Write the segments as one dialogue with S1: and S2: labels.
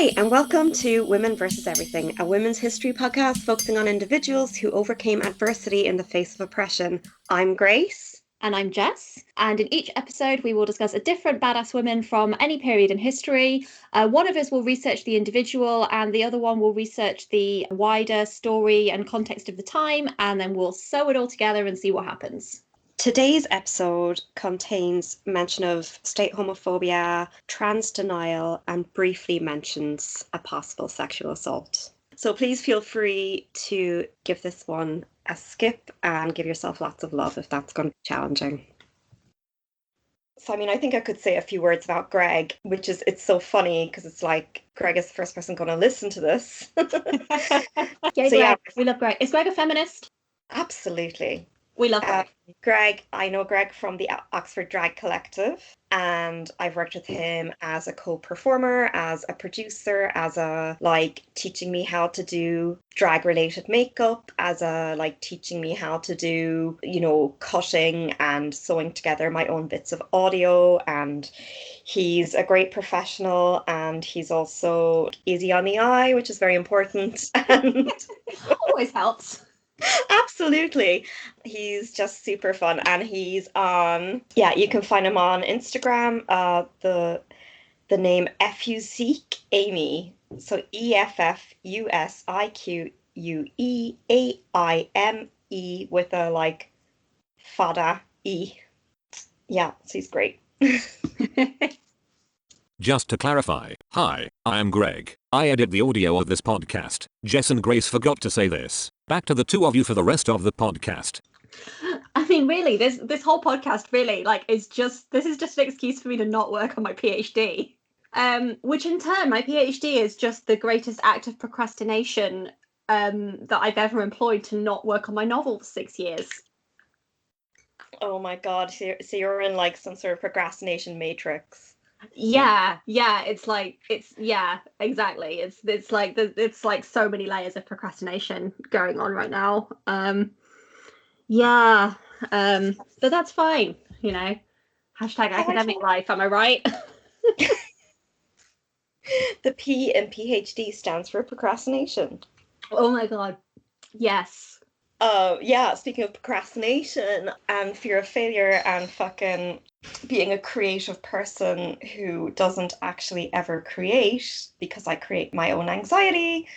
S1: Hi, and welcome to Women versus Everything, a women's history podcast focusing on individuals who overcame adversity in the face of oppression. I'm Grace.
S2: And I'm Jess. And in each episode, we will discuss a different badass woman from any period in history. One of us will research the individual, and the other one will research the wider story and context of the time, and then we'll sew it all together and see what happens.
S1: Today's episode contains mention of state homophobia, trans denial, and briefly mentions a possible sexual assault. So please feel free to give this one a skip and give yourself lots of love if that's going to be challenging. So, I think I could say a few words about Greg, it's so funny because it's like Greg is the first person going to listen to this.
S2: Yeah, we love Greg. Is Greg a feminist?
S1: Absolutely.
S2: We love Greg.
S1: Greg, I know Greg from the Oxford Drag Collective, and I've worked with him as a co-performer, as a producer, as a teaching me how to do drag-related makeup, as a teaching me how to do, cutting and sewing together my own bits of audio. And he's a great professional, and he's also easy on the eye, which is very important. And
S2: always helps.
S1: Absolutely. He's just super fun, and he's on, you can find him on Instagram, the name Fusique Amy, so EFFUSIQUEAIME with a fada E. Yeah, so he's great.
S3: Just to clarify, hi, I am Greg. I edit the audio of this podcast. Jess and Grace forgot to say this. Back to the two of you for the rest of the podcast.
S2: Really, this whole podcast really this is just an excuse for me to not work on my PhD. Which in turn, my PhD is just the greatest act of procrastination that I've ever employed to not work on my novel for 6 years.
S1: Oh my god, so you're in some sort of procrastination matrix.
S2: Yeah, exactly. It's like so many layers of procrastination going on right now. But that's fine, Hashtag academic life, am I right?
S1: The P in PhD stands for procrastination.
S2: Oh my god, yes.
S1: Speaking of procrastination and fear of failure and fucking being a creative person who doesn't actually ever create because I create my own anxiety.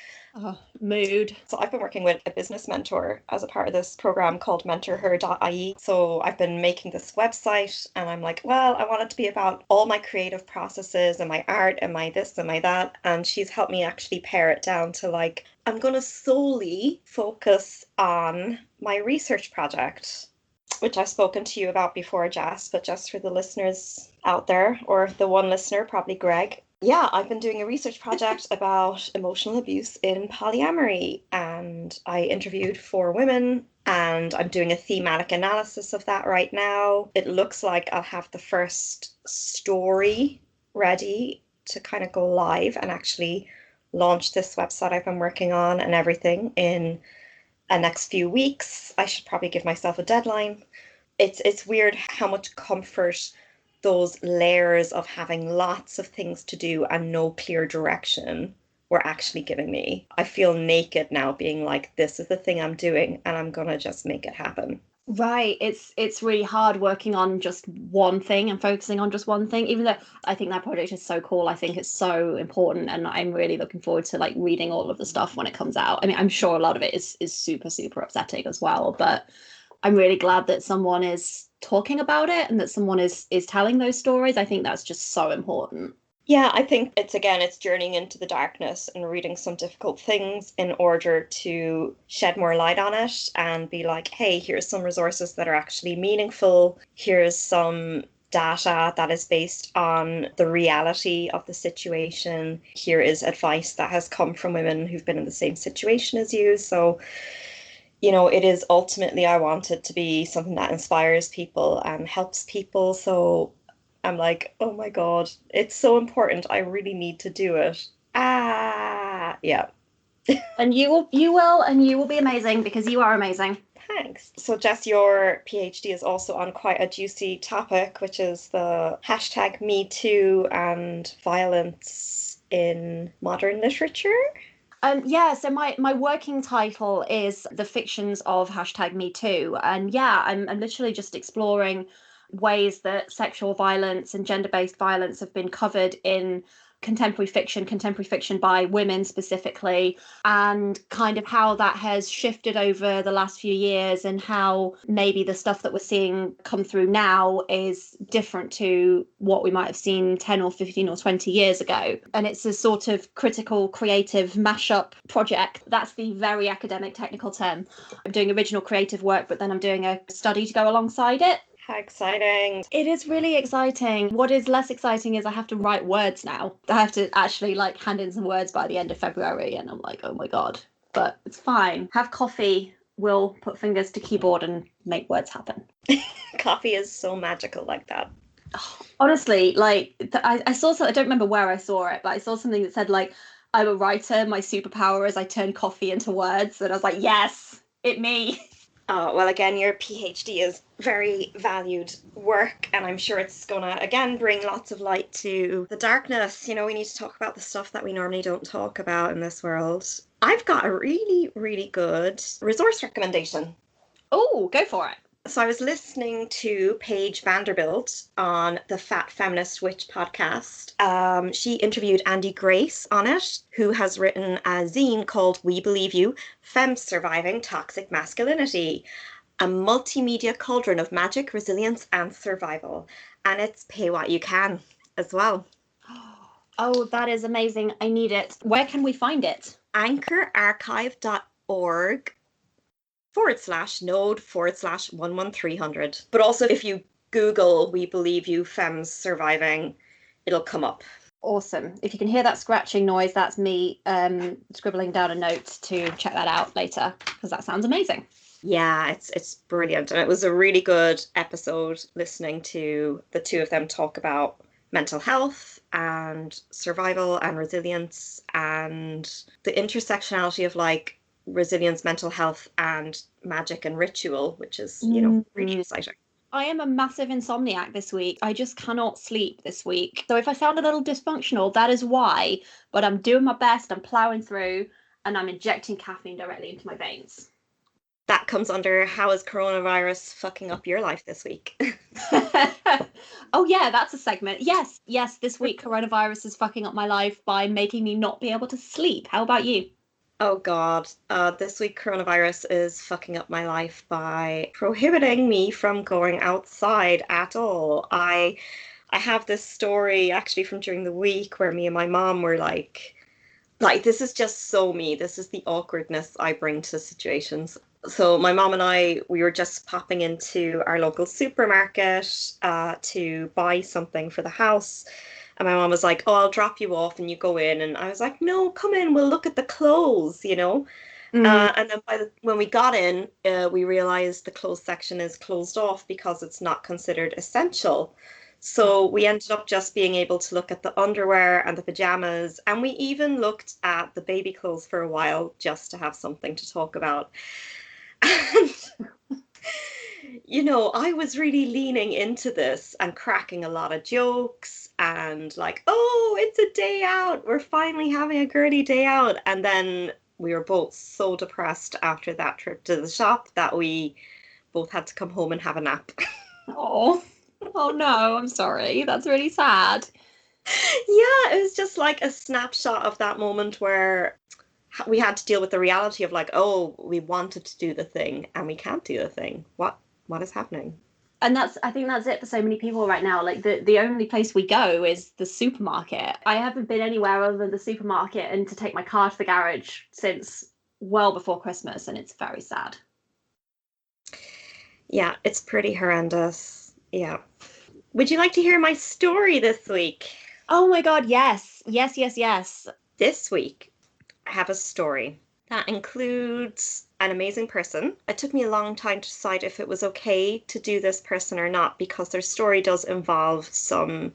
S2: Mood.
S1: So I've been working with a business mentor as a part of this program called mentorher.ie. So I've been making this website, and I'm like, well, I want it to be about all my creative processes and my art and my this and my that. And she's helped me actually pare it down to I'm going to solely focus on my research project, which I've spoken to you about before, Jess, but just for the listeners out there, or the one listener, probably Greg. Yeah, I've been doing a research project about emotional abuse in polyamory, and I interviewed 4 women, and I'm doing a thematic analysis of that right now. It looks like I'll have the first story ready to kind of go live and actually launch this website I've been working on and everything in the next few weeks. I should probably give myself a deadline. It's weird how much comfort those layers of having lots of things to do and no clear direction were actually giving me. I feel naked now being this is the thing I'm doing and I'm gonna just make it happen.
S2: Right. It's really hard working on just one thing and focusing on just one thing, even though I think that project is so cool. I think it's so important, and I'm really looking forward to reading all of the stuff when it comes out. I'm sure a lot of it is super, super upsetting as well, but I'm really glad that someone is talking about it and that someone is telling those stories. I think that's just so important.
S1: Yeah, I think it's journeying into the darkness and reading some difficult things in order to shed more light on it and be hey, here's some resources that are actually meaningful. Here's some data that is based on the reality of the situation. Here is advice that has come from women who've been in the same situation as you. So, it is ultimately, I want it to be something that inspires people and helps people. So I'm oh my God, it's so important. I really need to do it. Yeah.
S2: And you will be amazing, because you are amazing.
S1: Thanks. So Jess, your PhD is also on quite a juicy topic, which is the hashtag #MeToo and violence in modern literature?
S2: Yeah, so my working title is The Fictions of #MeToo. And yeah, I'm literally just exploring ways that sexual violence and gender-based violence have been covered in contemporary fiction by women specifically, and kind of how that has shifted over the last few years, and how maybe the stuff that we're seeing come through now is different to what we might have seen 10 or 15 or 20 years ago. And it's a sort of critical creative mashup project. That's the very academic technical term. I'm doing original creative work, but then I'm doing a study to go alongside it.
S1: How exciting.
S2: It is really exciting. What is less exciting is I have to write words now. I have to actually like hand in some words by the end of February, and I'm like, oh my God. But it's fine. Have coffee. We'll put fingers to keyboard and make words happen.
S1: Coffee is so magical like that.
S2: Honestly, like I saw something, I don't remember where I saw it, but I saw something that said like, I'm a writer, my superpower is I turn coffee into words. And I was like, yes, it me.
S1: Oh, well, again, your PhD is very valued work, and I'm sure it's gonna, again, bring lots of light to the darkness. You know, we need to talk about the stuff that we normally don't talk about in this world. I've got a really, really good resource recommendation.
S2: Oh, go for it.
S1: So I was listening to Paige Vanderbilt on the Fat Feminist Witch podcast. She interviewed Andy Grace on it, who has written a zine called We Believe You, Femmes Surviving Toxic Masculinity, a multimedia cauldron of magic, resilience, and survival. And it's pay what you can as well.
S2: Oh, that is amazing. I need it. Where can we find it?
S1: anchorarchive.org/node/11300. But also if you Google We Believe You Femmes Surviving, it'll come up.
S2: Awesome. If you can hear that scratching noise, that's me scribbling down a note to check that out later, because that sounds amazing.
S1: Yeah, it's brilliant. And it was a really good episode listening to the two of them talk about mental health and survival and resilience and the intersectionality of like resilience, mental health, and magic and ritual, which is, you know, really exciting.
S2: I am a massive insomniac this week. I just cannot sleep this week. So if I sound a little dysfunctional, that is why. But I'm doing my best. I'm plowing through, and I'm injecting caffeine directly into my veins.
S1: That comes under how is coronavirus fucking up your life this week?
S2: Oh yeah, that's a segment. Yes, this week coronavirus is fucking up my life by making me not be able to sleep. How about you?
S1: Oh God, this week coronavirus is fucking up my life by prohibiting me from going outside at all. I have this story actually from during the week where me and my mom were like this is just so me. This is the awkwardness I bring to situations. So my mom and I, we were just popping into our local supermarket to buy something for the house. And my mom was like, oh, I'll drop you off and you go in. And I was like, no, come in. We'll look at the clothes, you know. And then when we got in, we realized the clothes section is closed off because it's not considered essential. So we ended up just being able to look at the underwear and the pajamas. And we even looked at the baby clothes for a while just to have something to talk about. And you know, I was really leaning into this and cracking a lot of jokes and like, oh, it's a day out. We're finally having a girly day out. And then we were both so depressed after that trip to the shop that we both had to come home and have a nap.
S2: Oh no, I'm sorry. That's really sad.
S1: Yeah, it was just like a snapshot of that moment where we had to deal with the reality of like, oh, we wanted to do the thing and we can't do the thing. What is happening?
S2: And I think that's it for so many people right now. Like the only place we go is the supermarket. I haven't been anywhere other than the supermarket and to take my car to the garage since well before Christmas, and it's very sad.
S1: Yeah, it's pretty horrendous. Yeah. Would you like to hear my story this week?
S2: Oh my God, yes. Yes.
S1: This week, I have a story that includes an amazing person. It took me a long time to decide if it was okay to do this person or not, because their story does involve some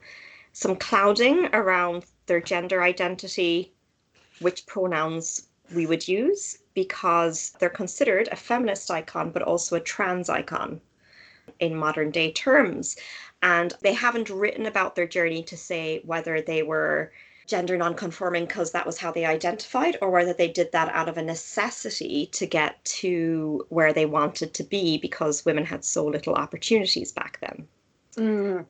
S1: clouding around their gender identity, which pronouns we would use, because they're considered a feminist icon, but also a trans icon in modern day terms. And they haven't written about their journey to say whether they were gender non-conforming because that was how they identified, or whether they did that out of a necessity to get to where they wanted to be because women had so little opportunities back then.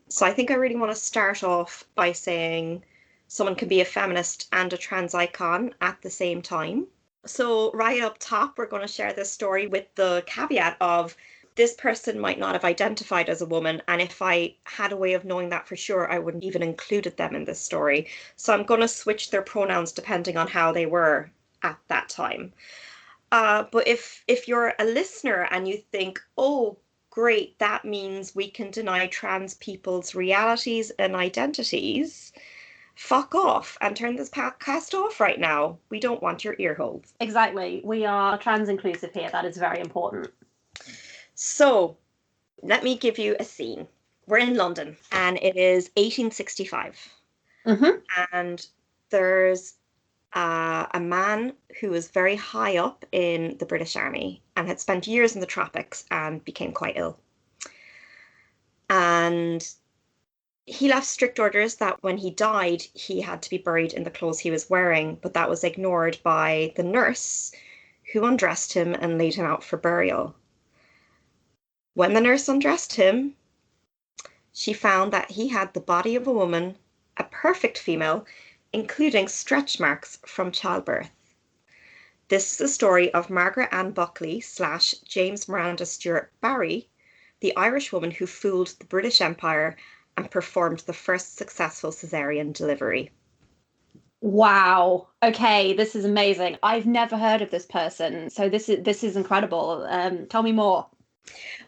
S1: So I think I really want to start off by saying someone can be a feminist and a trans icon at the same time. So right up top, we're going to share this story with the caveat of this person might not have identified as a woman, and if I had a way of knowing that for sure, I wouldn't even included them in this story. So I'm going to switch their pronouns depending on how they were at that time. But if you're a listener and you think, oh, great, that means we can deny trans people's realities and identities, fuck off and turn this podcast off right now. We don't want your ear holes.
S2: Exactly. We are trans inclusive here. That is very important.
S1: So let me give you a scene. We're in London and it is 1865. And there's a man who was very high up in the British Army and had spent years in the tropics and became quite ill. And he left strict orders that when he died, he had to be buried in the clothes he was wearing, but that was ignored by the nurse who undressed him and laid him out for burial. When the nurse undressed him, she found that he had the body of a woman, a perfect female, including stretch marks from childbirth. This is the story of Margaret Ann Bulkley / James Miranda Stewart Barry, the Irish woman who fooled the British Empire and performed the first successful cesarean delivery.
S2: Wow. Okay, this is amazing. I've never heard of this person, so this is incredible. Tell me more.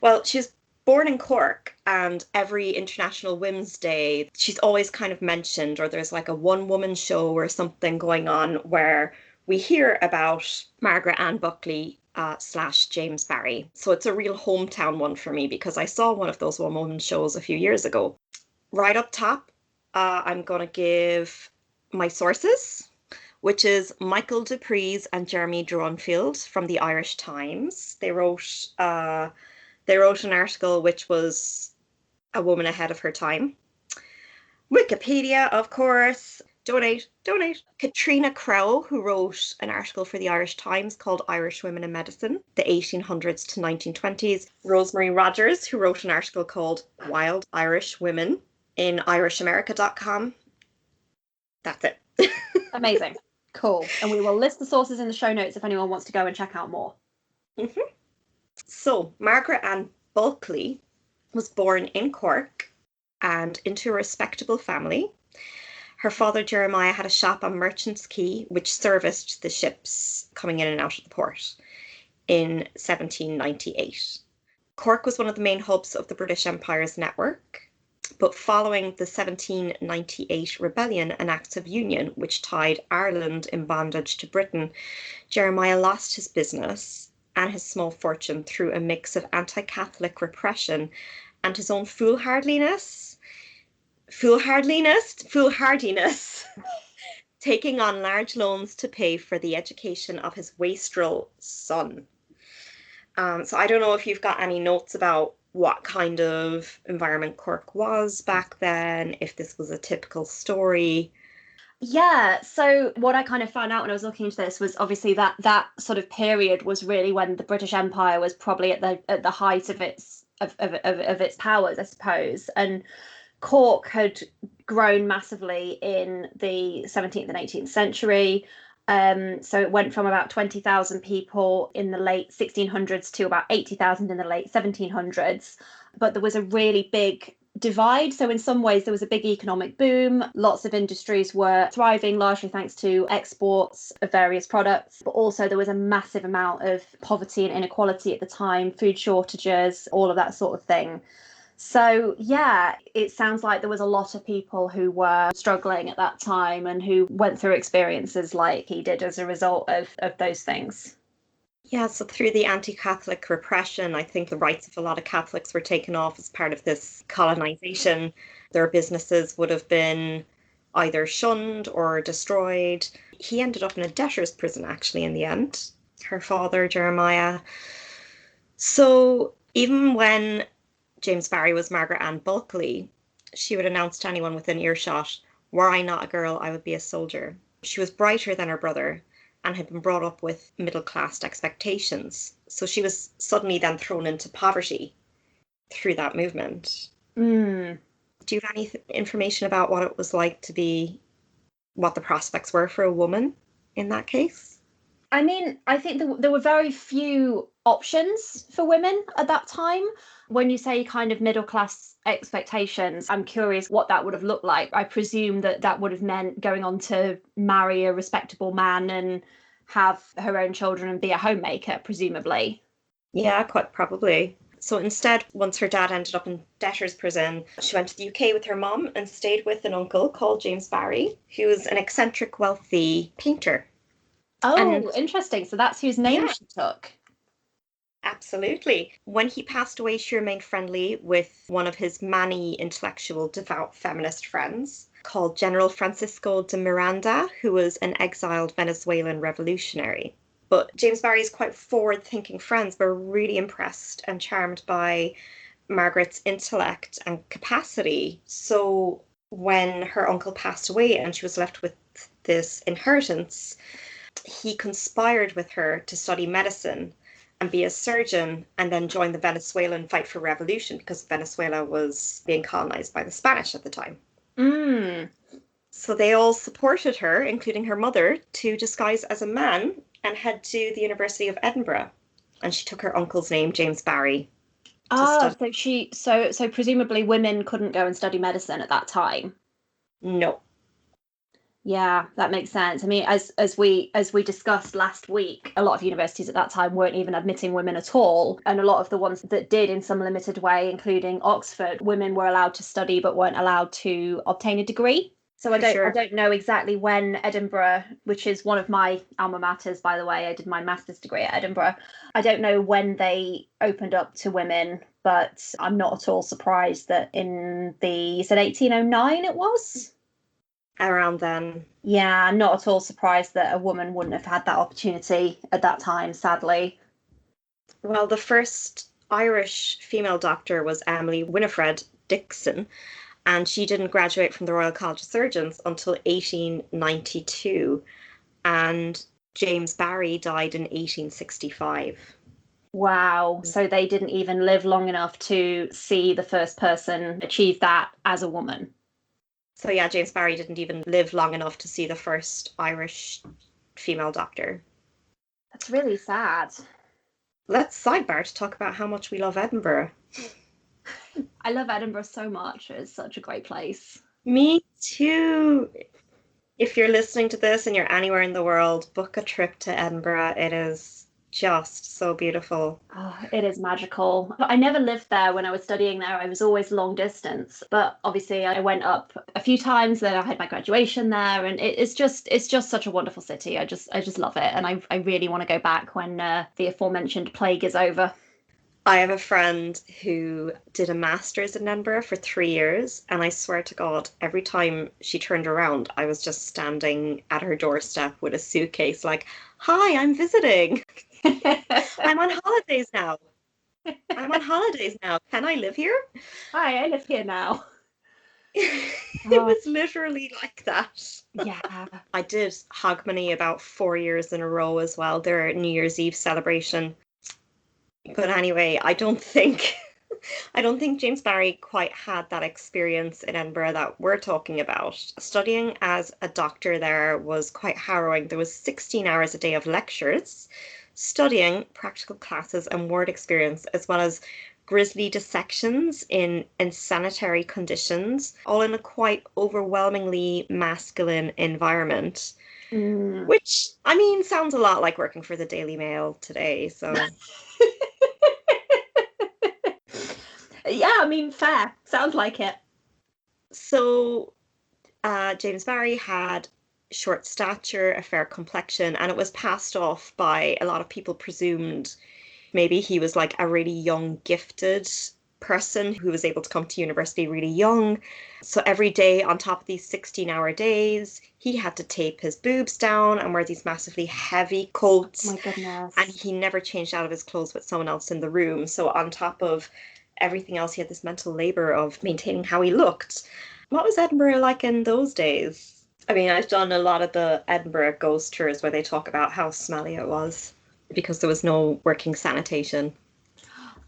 S1: Well, she was born in Cork, and every International Women's Day, she's always kind of mentioned, or there's like a one-woman show or something going on where we hear about Margaret Ann Bulkley / James Barry. So it's a real hometown one for me because I saw one of those one-woman shows a few years ago. Right up top, I'm going to give my sources, which is Michael Dupree's and Jeremy Dronfield from the Irish Times. They wrote an article which was a woman ahead of her time. Wikipedia, of course. Donate. Katrina Crowe, who wrote an article for the Irish Times called Irish Women in Medicine, the 1800s to 1920s. Rosemary Rogers, who wrote an article called Wild Irish Women in IrishAmerica.com. That's it.
S2: Amazing. Cool. And we will list the sources in the show notes if anyone wants to go and check out more.
S1: So, Margaret Ann Bulkley was born in Cork and into a respectable family. Her father, Jeremiah, had a shop on Merchant's Quay, which serviced the ships coming in and out of the port in 1798. Cork was one of the main hubs of the British Empire's network, but following the 1798 rebellion and Acts of Union, which tied Ireland in bondage to Britain, Jeremiah lost his business and his small fortune through a mix of anti-Catholic repression and his own foolhardiness, taking on large loans to pay for the education of his wastrel son. So I don't know if you've got any notes about what kind of environment Cork was back then, if this was a typical story.
S2: Yeah, so what I kind of found out when I was looking into this was obviously that sort of period was really when the British Empire was probably at the height of its powers, I suppose, and Cork had grown massively in the 17th and 18th century. So it went from about 20,000 people in the late 1600s to about 80,000 in the late 1700s. But there was a really big divide. So in some ways, there was a big economic boom. Lots of industries were thriving, largely thanks to exports of various products. But also there was a massive amount of poverty and inequality at the time, food shortages, all of that sort of thing. So, yeah, it sounds like there was a lot of people who were struggling at that time and who went through experiences like he did as a result of those things.
S1: Yeah, so through the anti-Catholic repression, I think the rights of a lot of Catholics were taken off as part of this colonisation. Their businesses would have been either shunned or destroyed. He ended up in a debtor's prison, actually, in the end, her father, Jeremiah. So even when James Barry was Margaret Ann Bulkley, she would announce to anyone within earshot, Were I not a girl, I would be a soldier. She was brighter than her brother and had been brought up with middle-class expectations. So she was suddenly then thrown into poverty through that movement.
S2: Mm.
S1: Do you have any information about what it was like to be, what the prospects were for a woman in that case?
S2: I mean, I think there were very few options for women at that time. When you say kind of middle class expectations, I'm curious what that would have looked like. I presume that would have meant going on to marry a respectable man and have her own children and be a homemaker, presumably.
S1: Yeah, quite probably. So instead, once her dad ended up in debtor's prison, she went to the UK with her mum and stayed with an uncle called James Barry, who was an eccentric, wealthy painter.
S2: Oh,
S1: And
S2: interesting. So that's whose name
S1: yeah,
S2: she took.
S1: absolutely. When he passed away, she remained friendly with one of his many intellectual, devout feminist friends called General Francisco de Miranda, who was an exiled Venezuelan revolutionary. But James Barry's quite forward-thinking friends were really impressed and charmed by Margaret's intellect and capacity. So when her uncle passed away and she was left with this inheritance, he conspired with her to study medicine and be a surgeon and then join the Venezuelan fight for revolution because Venezuela was being colonized by the Spanish at the time.
S2: Mm.
S1: So they all supported her, including her mother, to disguise as a man and head to the University of Edinburgh. And she took her uncle's name, James Barry, to
S2: Ah,
S1: study.
S2: so presumably women couldn't go and study medicine at that time.
S1: No.
S2: Yeah, that makes sense. I mean, as we discussed last week, a lot of universities at that time weren't even admitting women at all, and a lot of the ones that did in some limited way, including Oxford, women were allowed to study but weren't allowed to obtain a degree. So I
S1: For sure.
S2: don't know exactly when Edinburgh, which is one of my alma maters, by the way, I did my master's degree at Edinburgh. I don't know when they opened up to women, but I'm not at all surprised that in the, you said 1809 it was?
S1: Around then.
S2: Yeah, I'm not at all surprised that a woman wouldn't have had that opportunity at that time, sadly.
S1: Well, the first Irish female doctor was Emily Winifred Dixon, and she didn't graduate from the Royal College of Surgeons until 1892, and James Barry died in 1865.
S2: Wow. So they didn't even live long enough to see the first person achieve that as a woman.
S1: So yeah, James Barry didn't even live long enough to see the first Irish female doctor.
S2: That's really sad.
S1: Let's sidebar to talk about how much we love Edinburgh.
S2: I love Edinburgh so much. It's such a great place.
S1: Me too. If you're listening to this and you're anywhere in the world, book a trip to Edinburgh. It is just so beautiful.
S2: Oh, it is magical. I never lived there when I was studying there. I was always long distance, but obviously I went up a few times. Then I had my graduation there, and it's just such a wonderful city. I just love it, and I really want to go back when the aforementioned plague is over.
S1: I have a friend who did a master's in Edinburgh for 3 years, and I swear to God, every time she turned around, I was just standing at her doorstep with a suitcase, like, "Hi, I'm visiting. I'm on holidays now. I'm on holidays now. Can I live here?"
S2: Hi, I live here now.
S1: It was literally like that.
S2: Yeah.
S1: I did Hogmanay about 4 years in a row as well, their New Year's Eve celebration. But anyway, I don't think James Barry quite had that experience in Edinburgh that we're talking about. Studying as a doctor there was quite harrowing. There was 16 hours a day of lectures, studying, practical classes and ward experience, as well as grisly dissections in insanitary conditions, all in a quite overwhelmingly masculine environment.
S2: Mm.
S1: Which, I mean, sounds a lot like working for the Daily Mail today, so...
S2: Yeah, I mean, fair. Sounds like it.
S1: So James Barry had short stature, a fair complexion, and it was passed off by a lot of people presumed maybe he was like a really young, gifted person who was able to come to university really young. So every day on top of these 16-hour days, he had to tape his boobs down and wear these massively heavy coats.
S2: Oh my goodness.
S1: And he never changed out of his clothes with someone else in the room. So on top of everything else, he had this mental labor of maintaining how he looked. What was Edinburgh like in those days? I mean, I've done a lot of the Edinburgh ghost tours where they talk about how smelly it was because there was no working sanitation.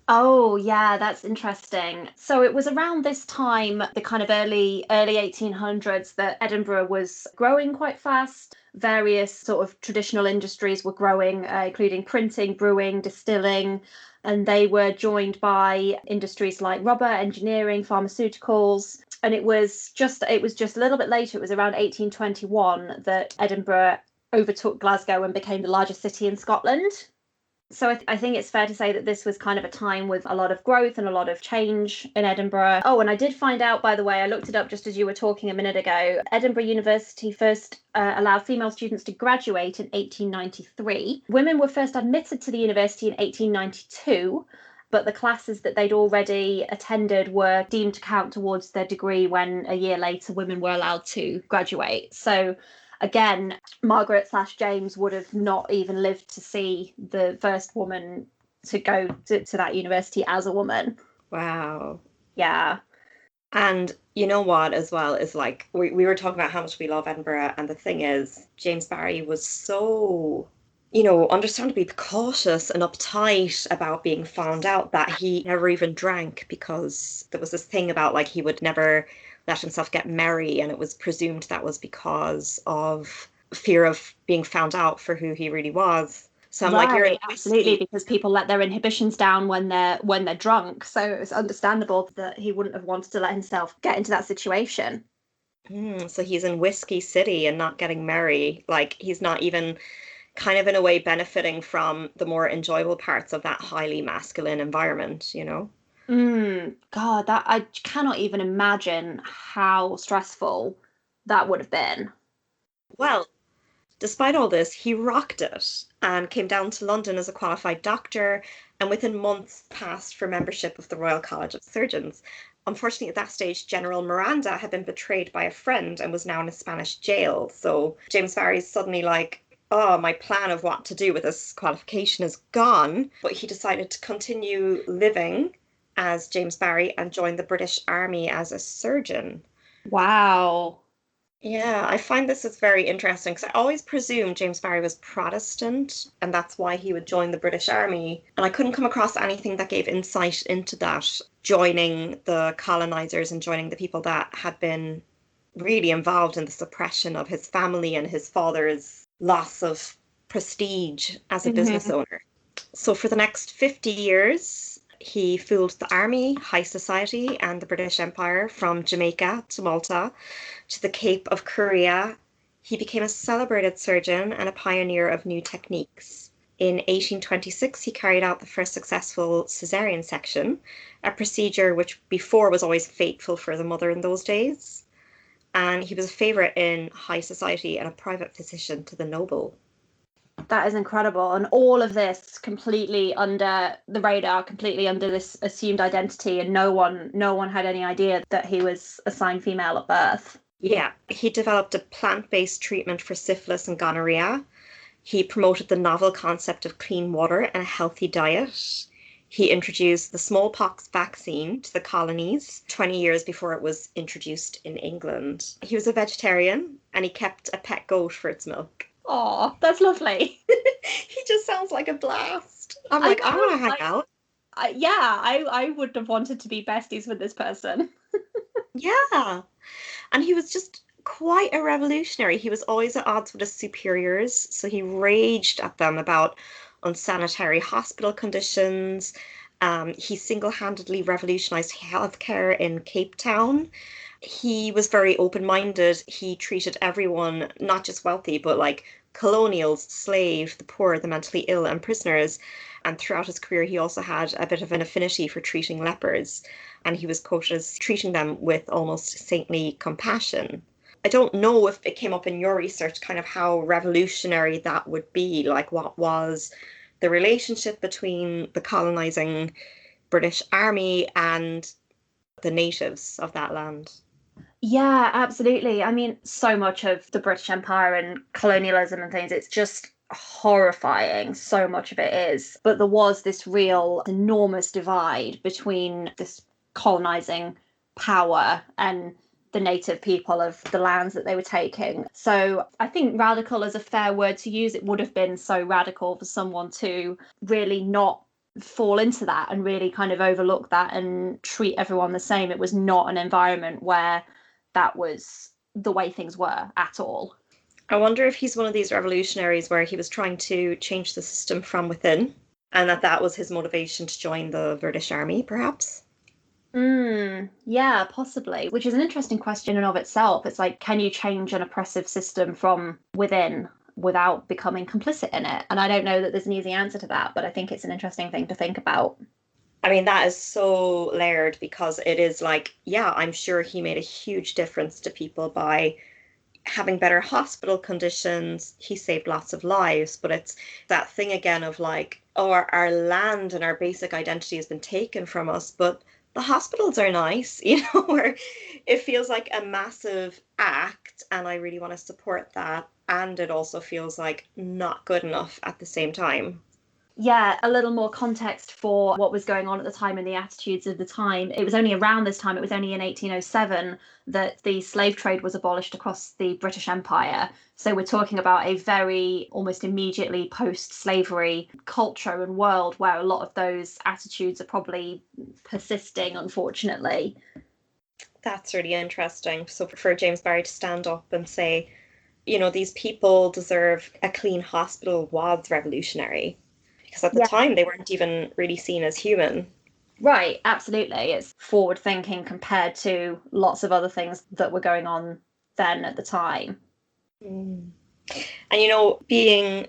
S2: Oh, yeah, that's interesting. So it was around this time, the kind of early 1800s, that Edinburgh was growing quite fast. Various sort of traditional industries were growing, including printing, brewing, distilling, and they were joined by industries like rubber, engineering, pharmaceuticals. And it was just a little bit later, it was around 1821 that Edinburgh overtook Glasgow and became the largest city in Scotland. So I think it's fair to say that this was kind of a time with a lot of growth and a lot of change in Edinburgh. Oh, and I did find out, by the way, I looked it up just as you were talking a minute ago. Edinburgh University first allowed female students to graduate in 1893. Women were first admitted to the university in 1892. But the classes that they'd already attended were deemed to count towards their degree when a year later women were allowed to graduate. So again, Margaret/James would have not even lived to see the first woman to go to that university as a woman.
S1: Wow.
S2: Yeah.
S1: And you know what, as well, is like we were talking about how much we love Edinburgh, and the thing is, James Barry was so, understandably cautious and uptight about being found out that he never even drank because there was this thing about like he would never let himself get merry, and it was presumed that was because of fear of being found out for who he really was. So I'm like, you're in
S2: absolutely,
S1: whiskey.
S2: because people let their inhibitions down when they're drunk. So it's understandable that he wouldn't have wanted to let himself get into that situation.
S1: So he's in Whiskey City and not getting merry. Like he's not even kind of in a way benefiting from the more enjoyable parts of that highly masculine environment.
S2: God, that I cannot even imagine how stressful that would have been.
S1: Well, despite all this, he rocked it and came down to London as a qualified doctor, and within months passed for membership of the Royal College of Surgeons. Unfortunately, at that stage, General Miranda had been betrayed by a friend and was now in a Spanish jail. So James Barry's suddenly like, oh, my plan of what to do with this qualification is gone. But he decided to continue living as James Barry and join the British Army as a surgeon.
S2: Wow.
S1: Yeah, I find this is very interesting because I always presumed James Barry was Protestant and that's why he would join the British Army. And I couldn't come across anything that gave insight into that, joining the colonizers and joining the people that had been really involved in the suppression of his family and his father's loss of prestige as a business owner. So for the next 50 years, he fooled the army, high society, and the British Empire from Jamaica to Malta to the Cape of Korea. He became a celebrated surgeon and a pioneer of new techniques. In 1826, he carried out the first successful caesarean section, a procedure which before was always fateful for the mother in those days. And he was a favourite in high society and a private physician to the noble.
S2: That is incredible. And all of this completely under the radar, completely under this assumed identity, and no one had any idea that he was assigned female at birth.
S1: Yeah, he developed a plant-based treatment for syphilis and gonorrhea. He promoted the novel concept of clean water and a healthy diet. He introduced the smallpox vaccine to the colonies 20 years before it was introduced in England. He was a vegetarian and he kept a pet goat for its milk.
S2: Oh, that's lovely.
S1: He just sounds like a blast. I'm like, I want to hang out.
S2: I would have wanted to be besties with this person.
S1: Yeah. And he was just quite a revolutionary. He was always at odds with his superiors, so he raged at them about unsanitary hospital conditions. He single-handedly revolutionized healthcare in Cape Town. He was very open-minded. He treated everyone, not just wealthy, but like colonials, slaves, the poor, the mentally ill, and prisoners. And throughout his career, he also had a bit of an affinity for treating lepers. And he was quoted as treating them with almost saintly compassion. I don't know if it came up in your research, kind of how revolutionary that would be. Like, what was the relationship between the colonizing British Army and the natives of that land?
S2: Yeah, absolutely. I mean, so much of the British Empire and colonialism and things, it's just horrifying. So much of it is. But there was this real enormous divide between this colonizing power and the native people of the lands that they were taking. So I think radical is a fair word to use. It would have been so radical for someone to really not fall into that and really kind of overlook that and treat everyone the same. It was not an environment where that was the way things were at all.
S1: I wonder if he's one of these revolutionaries where he was trying to change the system from within, and that was his motivation to join the British Army, perhaps.
S2: Yeah, possibly, which is an interesting question in of itself. It's like, can you change an oppressive system from within without becoming complicit in it? And I don't know that there's an easy answer to that, but I think it's an interesting thing to think about.
S1: I mean, that is so layered because it is like, yeah, I'm sure he made a huge difference to people by having better hospital conditions. He saved lots of lives, but it's that thing again of like, oh, our land and our basic identity has been taken from us, but the hospitals are nice, where it feels like a massive act, and I really want to support that. And it also feels like not good enough at the same time.
S2: Yeah, a little more context for what was going on at the time and the attitudes of the time. It was only around this time, it was only in 1807 that the slave trade was abolished across the British Empire. So we're talking about a very almost immediately post-slavery culture and world where a lot of those attitudes are probably persisting, unfortunately.
S1: That's really interesting. So for James Barry to stand up and say, these people deserve a clean hospital was revolutionary. Because at the time, they weren't even really seen as human.
S2: Right, absolutely. It's forward thinking compared to lots of other things that were going on then at the time.
S1: And, being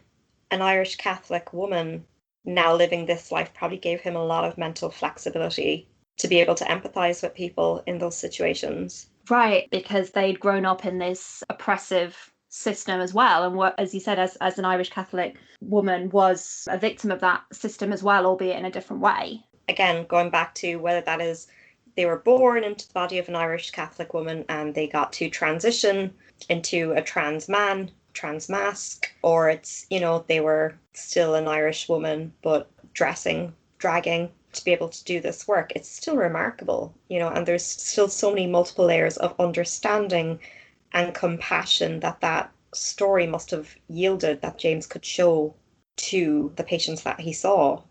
S1: an Irish Catholic woman now living this life probably gave him a lot of mental flexibility to be able to empathize with people in those situations.
S2: Right, because they'd grown up in this oppressive system as well, and as you said, as an Irish Catholic woman, was a victim of that system as well, albeit in a different way.
S1: Again, going back to whether that is they were born into the body of an Irish Catholic woman and they got to transition into a trans man, Trans Masc, or it's, they were still an Irish woman but dragging to be able to do this work. It's still remarkable, and there's still so many multiple layers of understanding and compassion that story must have yielded, that James could show to the patients that he saw,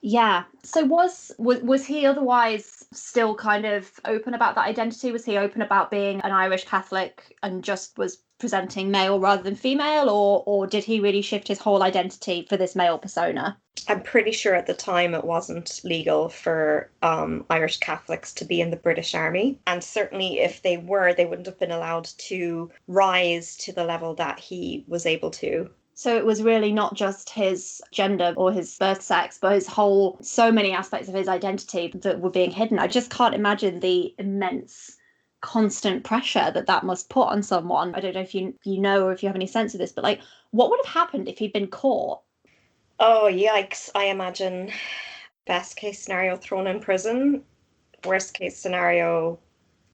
S2: Yeah. So was he otherwise still kind of open about that identity? Was he open about being an Irish Catholic and just was presenting male rather than female, or did he really shift his whole identity for this male persona?
S1: I'm pretty sure at the time it wasn't legal for Irish Catholics to be in the British Army. And certainly if they were, they wouldn't have been allowed to rise to the level that he was able to.
S2: So it was really not just his gender or his birth sex, but so many aspects of his identity that were being hidden. I just can't imagine the immense constant pressure that must put on someone. I don't know if you know or if you have any sense of this, but like, what would have happened if he'd been caught?
S1: Oh, yikes. I imagine best case scenario, thrown in prison. Worst case scenario,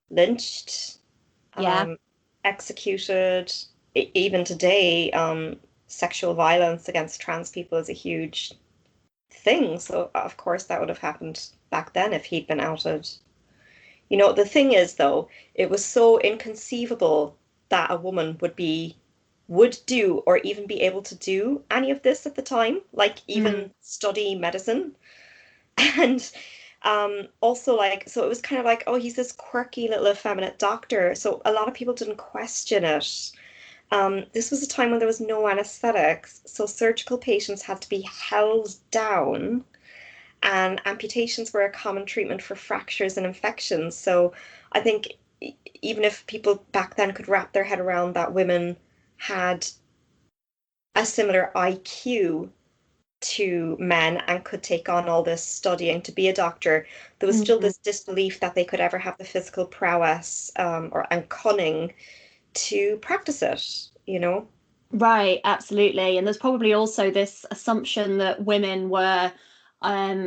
S1: lynched, executed. Even today, sexual violence against trans people is a huge thing. So, of course, that would have happened back then if he'd been outed. The thing is, though, it was so inconceivable that a woman would do or even be able to do any of this at the time, like even study medicine. And also, like, so it was kind of like, oh, he's this quirky little effeminate doctor. So a lot of people didn't question it. This was a time when there was no anesthetics, so surgical patients had to be held down, and amputations were a common treatment for fractures and infections. So I think even if people back then could wrap their head around that women had a similar IQ to men and could take on all this studying to be a doctor, there was still this disbelief that they could ever have the physical prowess and cunning to practice it.
S2: Right, absolutely. And there's probably also this assumption that women were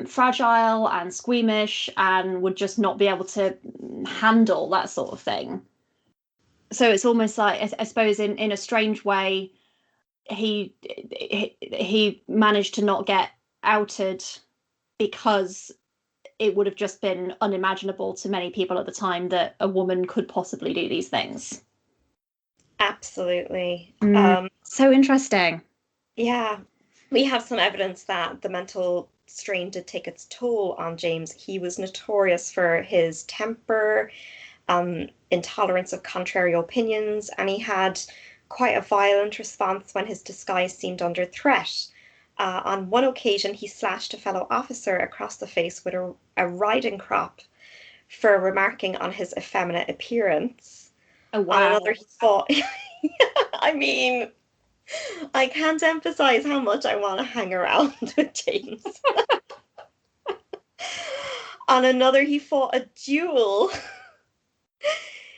S2: fragile and squeamish and would just not be able to handle that sort of thing. So it's almost like, I suppose, in a strange way, he managed to not get outed because it would have just been unimaginable to many people at the time that a woman could possibly do these things.
S1: Absolutely.
S2: So interesting.
S1: Yeah, we have some evidence that the mental strain did take its toll on James. He was notorious for his temper, intolerance of contrary opinions, and he had quite a violent response when his disguise seemed under threat. On one occasion, he slashed a fellow officer across the face with a riding crop for remarking on his effeminate appearance.
S2: Oh,
S1: On
S2: wow.
S1: another, he fought. I mean, I can't emphasize how much I want to hang around with James. On another, he fought a duel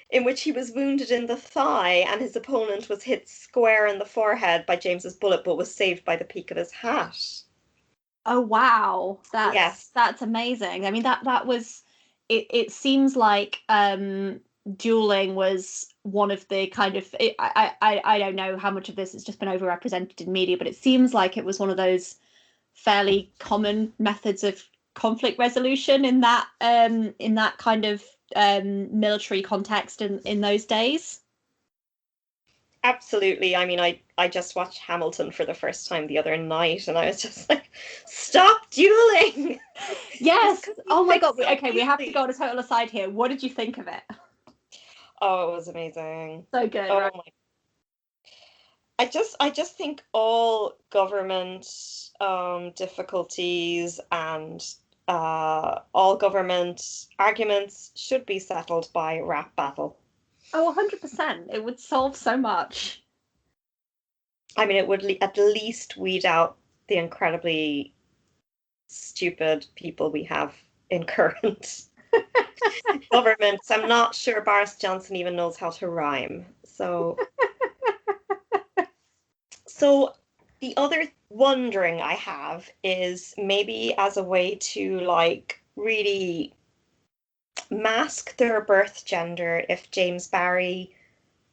S1: in which he was wounded in the thigh and his opponent was hit square in the forehead by James's bullet but was saved by the peak of his hat.
S2: Oh, wow. That's amazing. I mean, that was it seems like dueling was one of the kind of I don't know how much of this has just been overrepresented in media, but it seems like it was one of those fairly common methods of conflict resolution in that kind of military context in those days.
S1: Absolutely. I mean, I just watched Hamilton for the first time the other night and I was just like, stop dueling.
S2: Yes. Oh my God.
S1: So
S2: Okay, we have to
S1: easily.
S2: go on a total aside here. What did you think of it?
S1: Oh, it was amazing.
S2: So good.
S1: Oh
S2: Right?
S1: my. I just think all government difficulties and all government arguments should be settled by rap battle.
S2: Oh, 100%. It would solve so much.
S1: I mean, it would at least weed out the incredibly stupid people we have in current governments. I'm not sure Boris Johnson even knows how to rhyme. So the other wondering I have is maybe as a way to like really mask their birth gender, if James Barry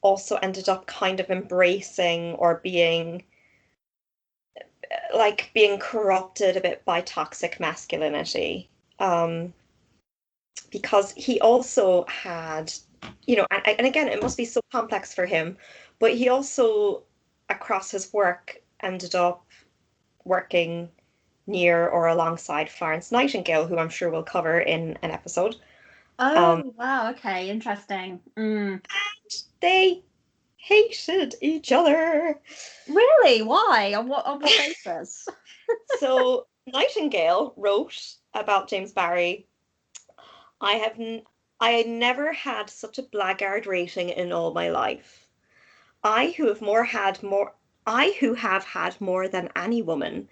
S1: also ended up kind of embracing or being corrupted a bit by toxic masculinity. Because he also had, and again, it must be so complex for him, but he also, across his work, ended up working near or alongside Florence Nightingale, who I'm sure we'll cover in an episode.
S2: Oh, wow. Okay, interesting.
S1: And they hated each other.
S2: Really? Why? On what basis?
S1: So Nightingale wrote about James Barry, I never had such a blackguard rating in all my life. I who have had more than any woman.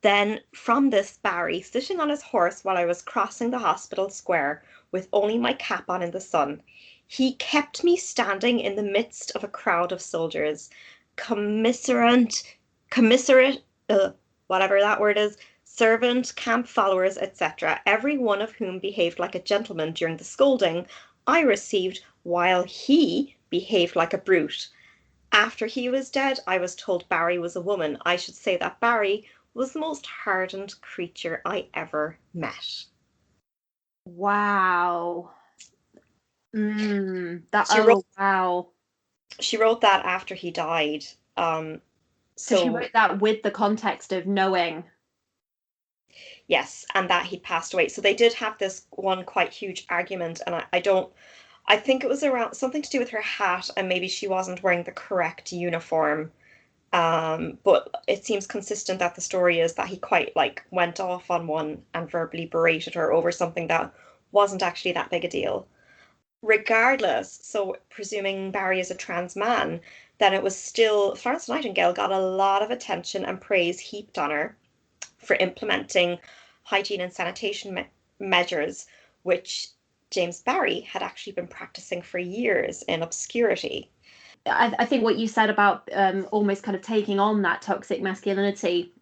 S1: Then from this Barry, sitting on his horse while I was crossing the hospital square with only my cap on in the sun, he kept me standing in the midst of a crowd of soldiers, commiserate, whatever that word is, servant, camp followers, etc., every one of whom behaved like a gentleman during the scolding I received, while he behaved like a brute. After he was dead, I was told Barry was a woman. I should say that Barry was the most hardened creature I ever met.
S2: Wow. Wow.
S1: She wrote that after he died.
S2: So she wrote that with the context of knowing.
S1: Yes, and that he passed away. So they did have this one quite huge argument, and I think it was around something to do with her hat, and maybe she wasn't wearing the correct uniform. But it seems consistent that the story is that he quite like went off on one and verbally berated her over something that wasn't actually that big a deal. Regardless, so presuming Barry is a trans man, then it was still Florence Nightingale got a lot of attention and praise heaped on her for implementing hygiene and sanitation measures, which James Barry had actually been practicing for years in obscurity.
S2: I think what you said about almost kind of taking on that toxic masculinity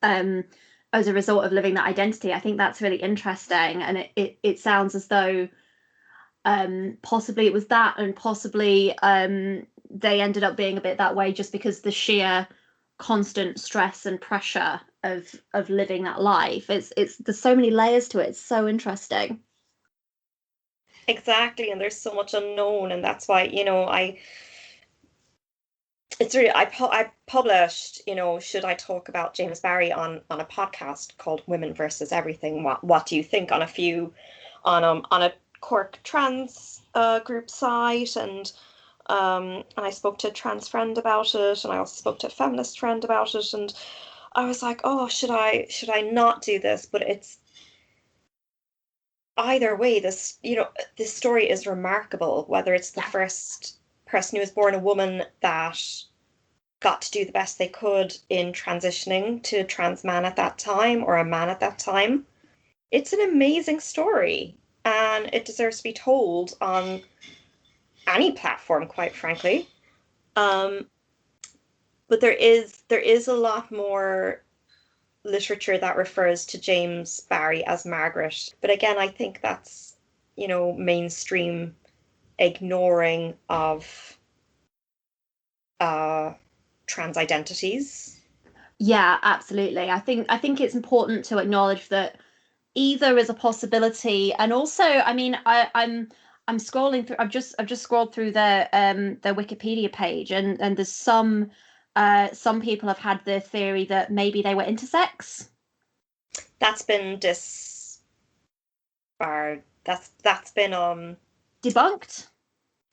S2: as a result of living that identity, I think that's really interesting. And it sounds as though possibly it was that, and possibly they ended up being a bit that way just because the sheer constant stress and pressure of living that life. It's there's so many layers to it. It's so interesting.
S1: Exactly, and there's so much unknown, and that's why, it's really I published, should I talk about James Barry on a podcast called Women versus Everything? What do you think, on a Cork trans group site, and I spoke to a trans friend about it, and I also spoke to a feminist friend about it, and I was like, oh, should I not do this? But it's either way, this story is remarkable, whether it's the first person who was born a woman that got to do the best they could in transitioning to a trans man at that time or a man at that time. It's an amazing story, and it deserves to be told on any platform, quite frankly. Um, but there is a lot more literature that refers to James Barry as Margaret. But again, I think that's, mainstream ignoring of trans identities.
S2: Yeah, absolutely. I think it's important to acknowledge that either is a possibility, and also, I mean, I'm scrolling through. I've just scrolled through their Wikipedia page, and there's some people have had the theory that maybe they were intersex.
S1: That's been disbarred. That's been
S2: Debunked.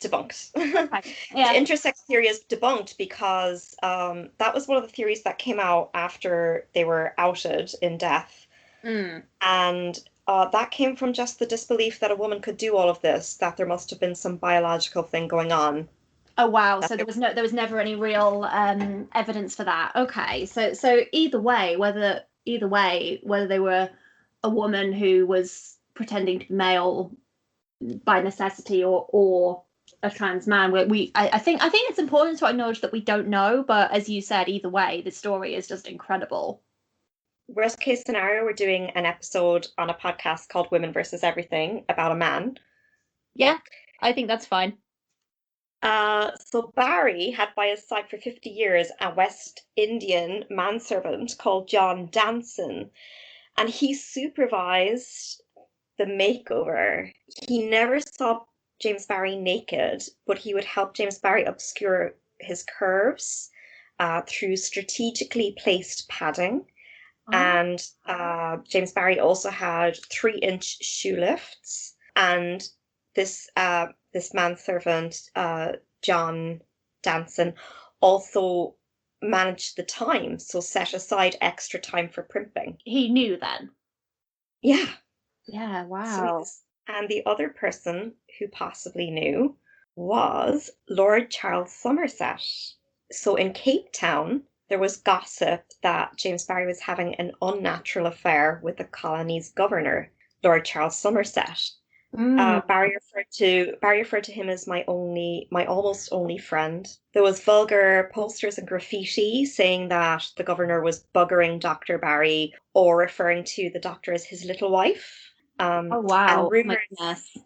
S1: debunked.
S2: Okay.
S1: The
S2: Yeah.
S1: intersex theory is debunked because that was one of the theories that came out after they were outed in death.
S2: Mm.
S1: And that came from just the disbelief that a woman could do all of this, that there must have been some biological thing going on.
S2: Oh wow.
S1: That
S2: So there was never any real evidence for that. Okay. So either way, whether they were a woman who was pretending to be male by necessity or a trans man, I think it's important to acknowledge that we don't know, but as you said, either way, the story is just incredible.
S1: Worst case scenario, we're doing an episode on a podcast called Women versus Everything about a man.
S2: Yeah, I think that's fine.
S1: So Barry had by his side for 50 years a West Indian manservant called John Danson, and he supervised the makeover. He never saw James Barry naked, but he would help James Barry obscure his curves through strategically placed padding.
S2: Oh,
S1: And James Barry also had 3-inch shoe lifts. And this manservant, John Danson, also managed the time, so set aside extra time for primping.
S2: he knew then.
S1: Yeah.
S2: Yeah,
S1: So
S2: wow.
S1: and the other person who possibly knew was Lord Charles Somerset. So in Cape Town, there was gossip that James Barry was having an unnatural affair with the colony's governor, Lord Charles Somerset.
S2: Mm.
S1: Barry referred to him as my almost only friend. There was vulgar posters and graffiti saying that the governor was buggering Dr. Barry or referring to the doctor as his little wife.
S2: Oh
S1: And
S2: wow. Oh my
S1: rumors,
S2: goodness.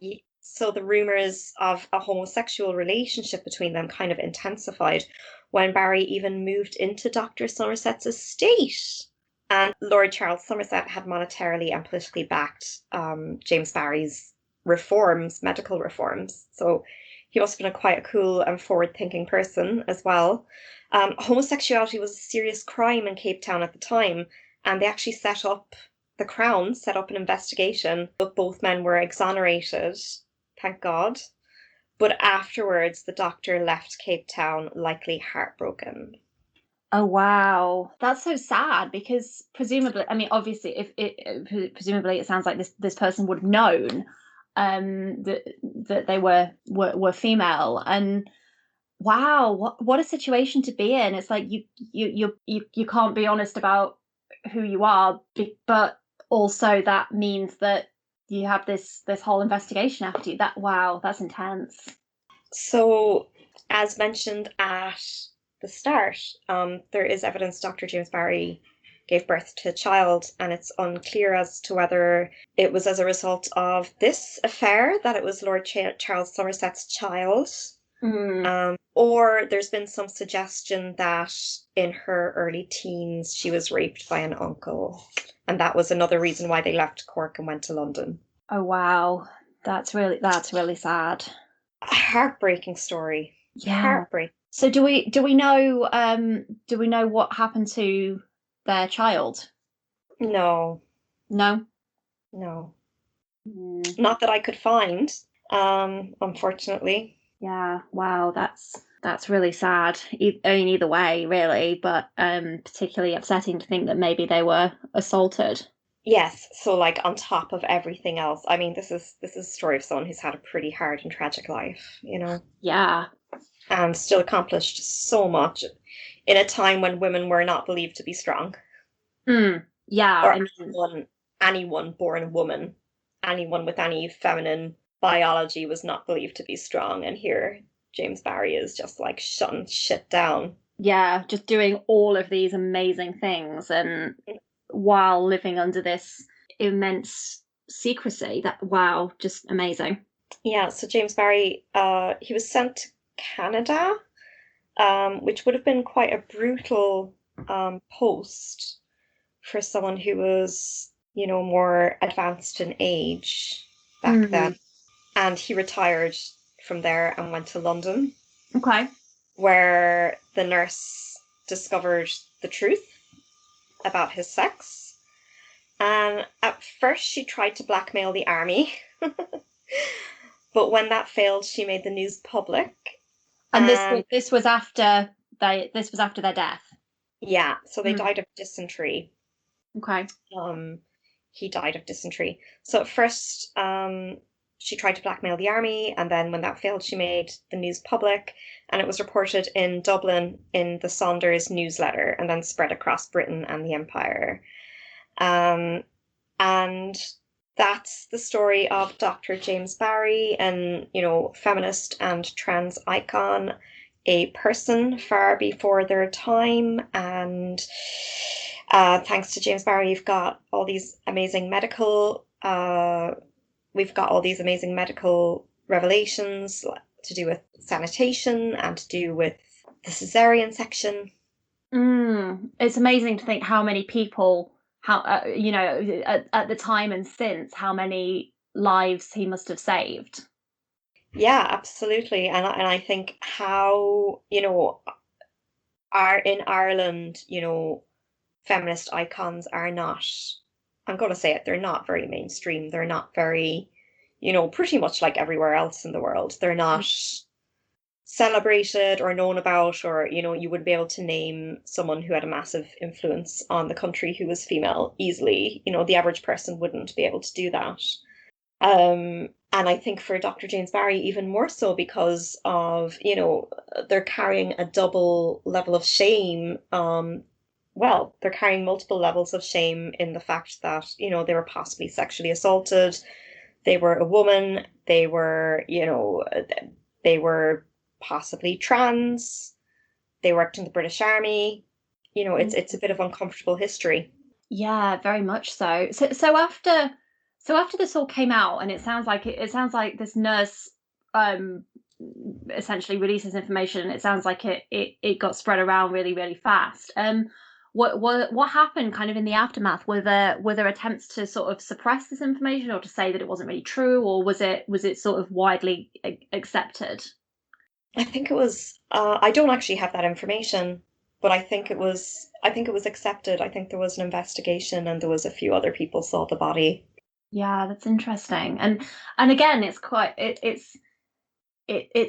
S1: so the rumors of a homosexual relationship between them kind of intensified when Barry even moved into Dr. Somerset's estate. And Lord Charles Somerset had monetarily and politically backed James Barry's medical reforms. So he must have been quite a cool and forward-thinking person as well. Homosexuality was a serious crime in Cape Town at the time, and the Crown set up an investigation, but both men were exonerated, thank God. But afterwards, the doctor left Cape Town, likely heartbroken.
S2: Oh wow. That's so sad because presumably, I mean, obviously, if presumably it sounds like this person would have known that they were female, and wow, what a situation to be in. It's like you can't be honest about who you are, but also that means that you have this whole investigation after you. Wow, that's intense.
S1: So, as mentioned at the start, there is evidence Dr. James Barry gave birth to a child, and it's unclear as to whether it was as a result of this affair that it was Lord Charles Somerset's child, Or there's been some suggestion that in her early teens she was raped by an uncle, and that was another reason why they left Cork and went to London.
S2: Oh wow, that's really sad.
S1: A heartbreaking story.
S2: Yeah.
S1: Heartbreaking.
S2: So do we know what happened to their child?
S1: No.
S2: No.
S1: Not that I could find, unfortunately.
S2: Yeah, wow, that's really sad. Either way, really, but particularly upsetting to think that maybe they were assaulted.
S1: Yes, so like on top of everything else, I mean, this is a story of someone who's had a pretty hard and tragic life,
S2: Yeah.
S1: and still accomplished so much in a time when women were not believed to be strong.
S2: Yeah,
S1: Or anyone born a woman, anyone with any feminine biology was not believed to be strong, and here James Barry is just like shutting shit down.
S2: Yeah, just doing all of these amazing things, and while living under this immense secrecy. Wow, just amazing.
S1: Yeah, so James Barry, he was sent to Canada, which would have been quite a brutal post for someone who was, more advanced in age back then. And he retired from there and went to London.
S2: Okay.
S1: Where the nurse discovered the truth about his sex. And at first she tried to blackmail the army. But when that failed, she made the news public.
S2: And this was after their death.
S1: Yeah, so they died of dysentery.
S2: Okay.
S1: He died of dysentery. So at first, she tried to blackmail the army, and then when that failed, she made the news public, and it was reported in Dublin in the Saunders newsletter, and then spread across Britain and the Empire. And that's the story of Dr. James Barry, and feminist and trans icon, a person far before their time. And thanks to James Barry, we've got all these amazing medical revelations to do with sanitation and to do with the cesarean section.
S2: It's amazing to think how many people, at the time and since, how many lives he must have saved.
S1: Yeah, absolutely. And I think how, are in Ireland, feminist icons are not, I'm going to say it, they're not very mainstream. They're not very, pretty much like everywhere else in the world. They're not celebrated or known about, or, you would be able to name someone who had a massive influence on the country who was female easily. The average person wouldn't be able to do that. And I think for Dr. James Barry, even more so because of, they're carrying a double level of shame. Well, they're carrying multiple levels of shame in the fact that, they were possibly sexually assaulted. They were a woman. They were, they were possibly trans. They worked in the British Army. It's a bit of uncomfortable history.
S2: Yeah, very much so. So after this all came out, and it sounds like this nurse essentially releases information, and it sounds like it got spread around really, really fast. What happened kind of in the aftermath? Were there attempts to sort of suppress this information, or to say that it wasn't really true, or was it sort of widely accepted?
S1: I think it was. I don't actually have that information, but I think it was accepted. I think there was an investigation, and there was a few other people saw the body.
S2: Yeah, that's interesting. And again, it's quite it's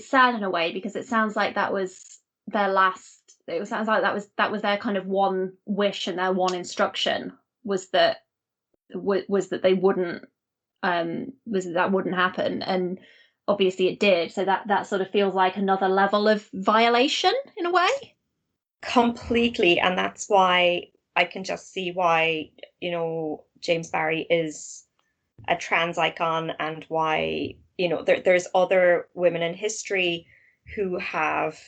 S2: sad in a way, because it sounds like that was their last. It sounds like that was their kind of one wish, and their one instruction was that they wouldn't that wouldn't happen, and obviously it did. So that sort of feels like another level of violation in a way.
S1: Completely, and that's why I can just see why James Barry is a trans icon, and why there's other women in history who have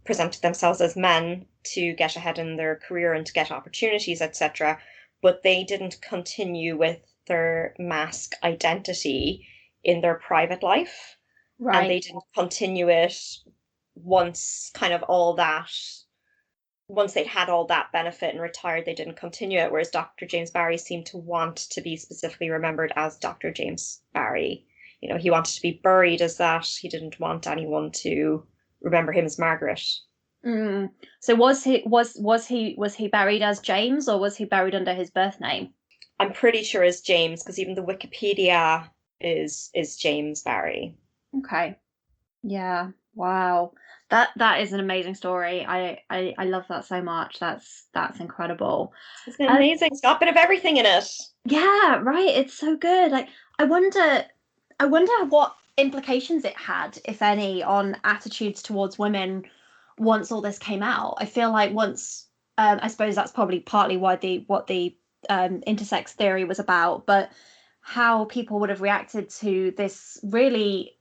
S1: presented themselves as men to get ahead in their career and to get opportunities, etc. But they didn't continue with their masc identity in their private life. and they
S2: Right.
S1: didn't continue it once kind of all that, once they'd had all that benefit and retired, they didn't continue it. Whereas Dr. James Barry seemed to want to be specifically remembered as Dr. James Barry. You know, he wanted to be buried as that. He didn't want anyone to remember him as Margaret.
S2: Mm. So was he buried as James, or was he buried under his birth name?
S1: I'm pretty sure as James, because even the Wikipedia is James Barry.
S2: Okay. Yeah. Wow. That is an amazing story. I love that so much. That's incredible.
S1: It's been amazing. It's got a bit of everything in it.
S2: Yeah, right. It's so good. Like I wonder what implications it had, if any, on attitudes towards women once all this came out. I feel like once I suppose that's probably partly why the intersex theory was about, but how people would have reacted to this really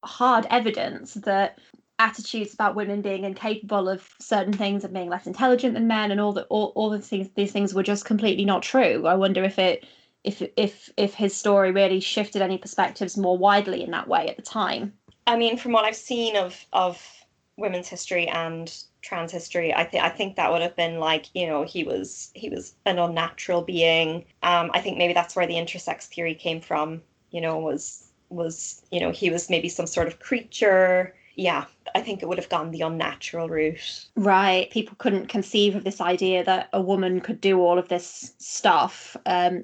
S2: hard evidence that attitudes about women being incapable of certain things and being less intelligent than men and all the things, these things were just completely not true. I wonder if his story really shifted any perspectives more widely in that way at the time.
S1: I mean, from what I've seen of women's history and trans history, I think that would have been like, you know, he was an unnatural being. I think maybe that's where the intersex theory came from. You know, was you know, he was maybe some sort of creature. Yeah, I think it would have gone the unnatural route.
S2: Right. People couldn't conceive of this idea that a woman could do all of this stuff,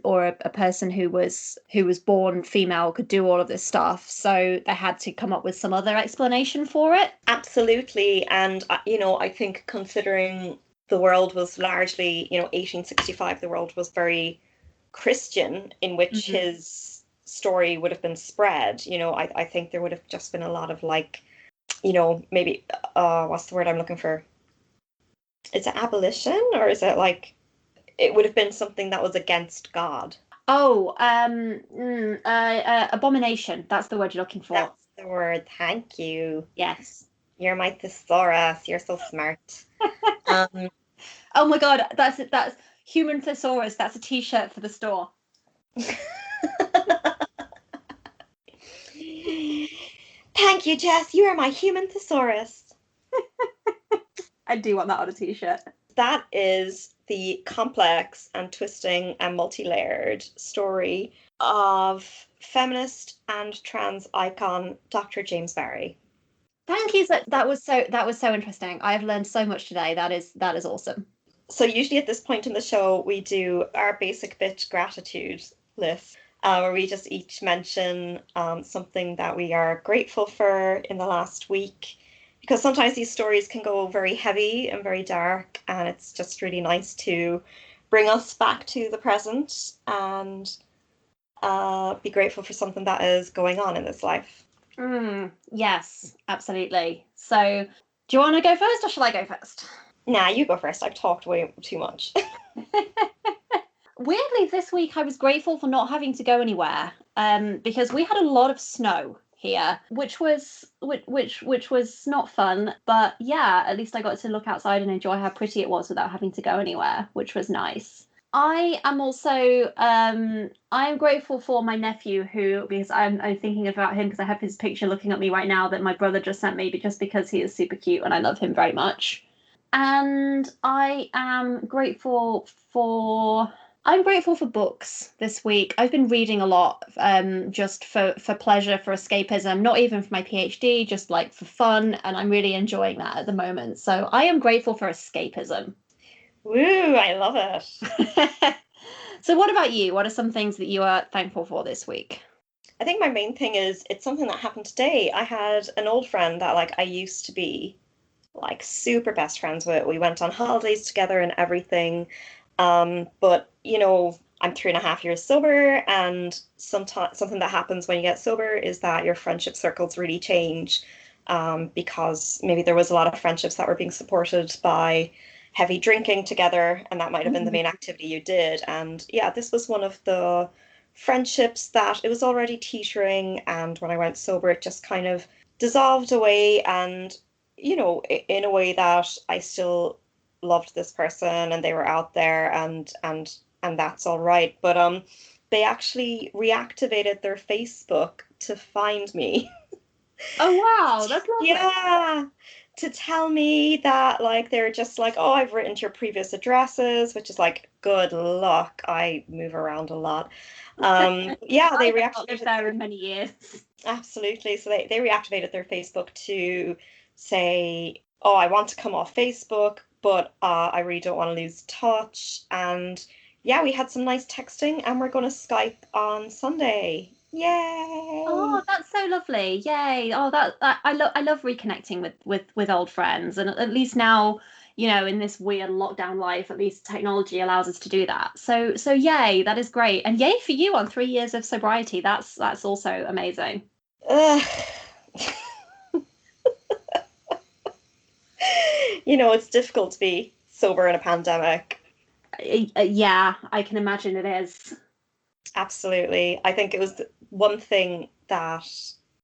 S2: or a person who was born female could do all of this stuff. So they had to come up with some other explanation for it.
S1: Absolutely, and you know, I think considering the world was largely, you know, 1865, the world was very Christian, in which
S2: Mhm.
S1: his story would have been spread. You know, I think there would have just been a lot of like, you know, maybe what's the word I'm looking for? Is it abolition, or is it like it would have been something that was against God?
S2: Oh, abomination. That's the word you're looking for.
S1: That's the word. Thank you.
S2: Yes.
S1: You're my thesaurus. You're so smart. Um,
S2: Oh my God, that's human thesaurus. That's a t-shirt for the store.
S1: Thank you, Jess. You are my human thesaurus.
S2: I do want that on a t-shirt.
S1: That is the complex and twisting and multi-layered story of feminist and trans icon Dr. James Barry.
S2: Thank you. That was so interesting. I have learned so much today. That is awesome.
S1: So usually at this point in the show, we do our basic bitch gratitude list, where we just each mention something that we are grateful for in the last week. Because sometimes these stories can go very heavy and very dark, and it's just really nice to bring us back to the present and be grateful for something that is going on in this life.
S2: Yes, absolutely. So, do you want to go first, or shall I go first?
S1: Nah, you go first. I've talked way too much.
S2: Weirdly, this week I was grateful for not having to go anywhere, because we had a lot of snow here, which was not fun. But yeah, at least I got to look outside and enjoy how pretty it was without having to go anywhere, which was nice. I am also I am grateful for my nephew, who, because I'm thinking about him because I have his picture looking at me right now that my brother just sent me, just because he is super cute and I love him very much. And I'm grateful for books this week. I've been reading a lot, just for pleasure, for escapism, not even for my PhD, just like for fun, and I'm really enjoying that at the moment. So I am grateful for escapism.
S1: Woo, I love it.
S2: So what about you? What are some things that you are thankful for this week?
S1: I think my main thing is it's something that happened today. I had an old friend that like I used to be like super best friends with. We went on holidays together and everything. But you know, I'm 3.5 years sober, and sometimes something that happens when you get sober is that your friendship circles really change. Because maybe there was a lot of friendships that were being supported by heavy drinking together, and that might have been the main activity you did. And yeah, this was one of the friendships that it was already teetering, and when I went sober, it just kind of dissolved away. And you know, in a way that I still loved this person and they were out there, and that's all right. But they actually reactivated their Facebook to find me.
S2: Oh wow, that's lovely.
S1: Yeah, to tell me that like they're just like, oh, I've written to your previous addresses, which is like, good luck. I move around a lot. Yeah, they
S2: I have not lived
S1: reactivated
S2: there
S1: their
S2: in many years.
S1: absolutely. So they reactivated their Facebook to say, oh, I want to come off Facebook, but I really don't want to lose touch. And yeah, we had some nice texting, and we're going to Skype on Sunday. Yay!
S2: Oh, that's so lovely. Yay. Oh, that I love reconnecting with old friends. And at least now, in this weird lockdown life, at least technology allows us to do that. So yay, that is great. And yay for you on 3 years of sobriety. That's also amazing.
S1: Ugh. It's difficult to be sober in a pandemic.
S2: Yeah, I can imagine it is.
S1: Absolutely. I think it was one thing that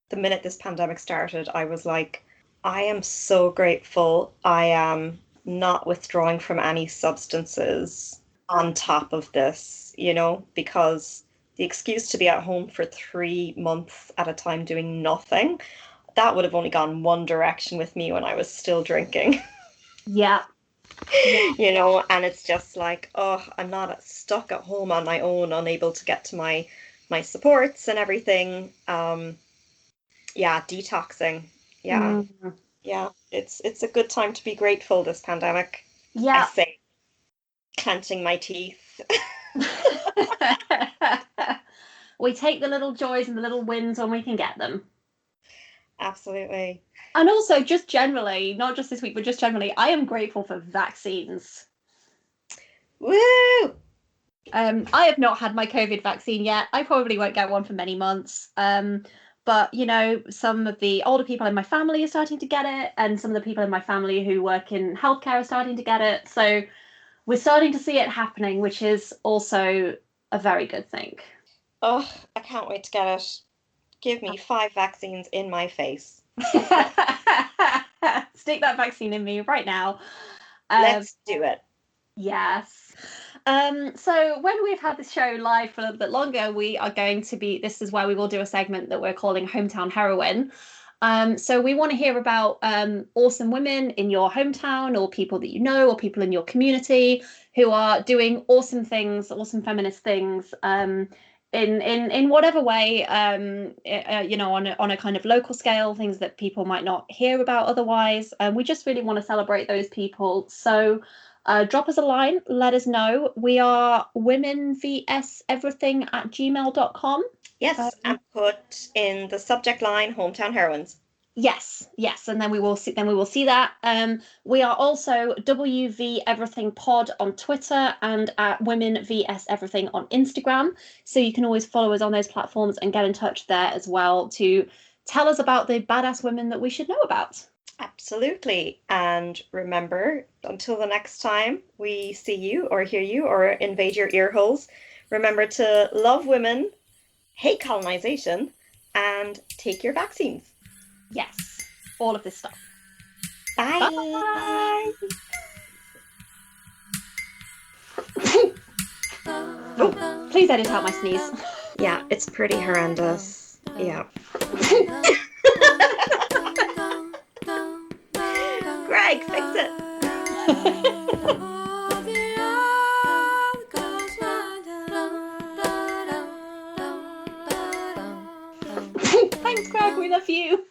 S1: the minute this pandemic started, I was like, I am so grateful I am not withdrawing from any substances on top of this, because the excuse to be at home for 3 months at a time doing nothing, that would have only gone one direction with me when I was still drinking.
S2: Yeah. Yeah.
S1: And it's just like, oh, I'm not stuck at home on my own, unable to get to my supports and everything. Yeah, detoxing. Yeah,
S2: Mm.
S1: yeah. It's a good time to be grateful this pandemic. I
S2: Yeah.
S1: say, clenching my teeth.
S2: We take the little joys and the little wins when we can get them.
S1: Absolutely.
S2: And also, just generally, not just this week, but just generally, I am grateful for vaccines.
S1: Woo!
S2: I have not had my COVID vaccine yet. I probably won't get one for many months. But some of the older people in my family are starting to get it, and some of the people in my family who work in healthcare are starting to get it. So we're starting to see it happening, which is also a very good thing.
S1: Oh, I can't wait to get it. Give me 5 vaccines in my face.
S2: Stick that vaccine in me right now.
S1: Let's do it.
S2: Yes. So when we've had this show live for a little bit longer, we are going to be, this is where we will do a segment that we're calling Hometown Heroine. So we want to hear about awesome women in your hometown, or people that you know, or people in your community who are doing awesome things, awesome feminist things, in whatever way, on a kind of local scale, things that people might not hear about otherwise. We just really want to celebrate those people. So drop us a line, let us know. We are womenvseverything@gmail.com.
S1: Yes, and put in the subject line hometown heroines.
S2: Yes, and then we will see that. We are also WV Everything Pod on Twitter and at Women vs Everything on Instagram. So you can always follow us on those platforms and get in touch there as well to tell us about the badass women that we should know about.
S1: Absolutely. And remember, until the next time we see you or hear you or invade your ear holes, remember to love women, hate colonization, and take your vaccines.
S2: Yes, all of this stuff.
S1: Bye.
S2: Bye. Oh, please edit out my sneeze.
S1: Yeah, it's pretty horrendous. Yeah. Greg, fix it.
S2: Thanks, Greg. We love you.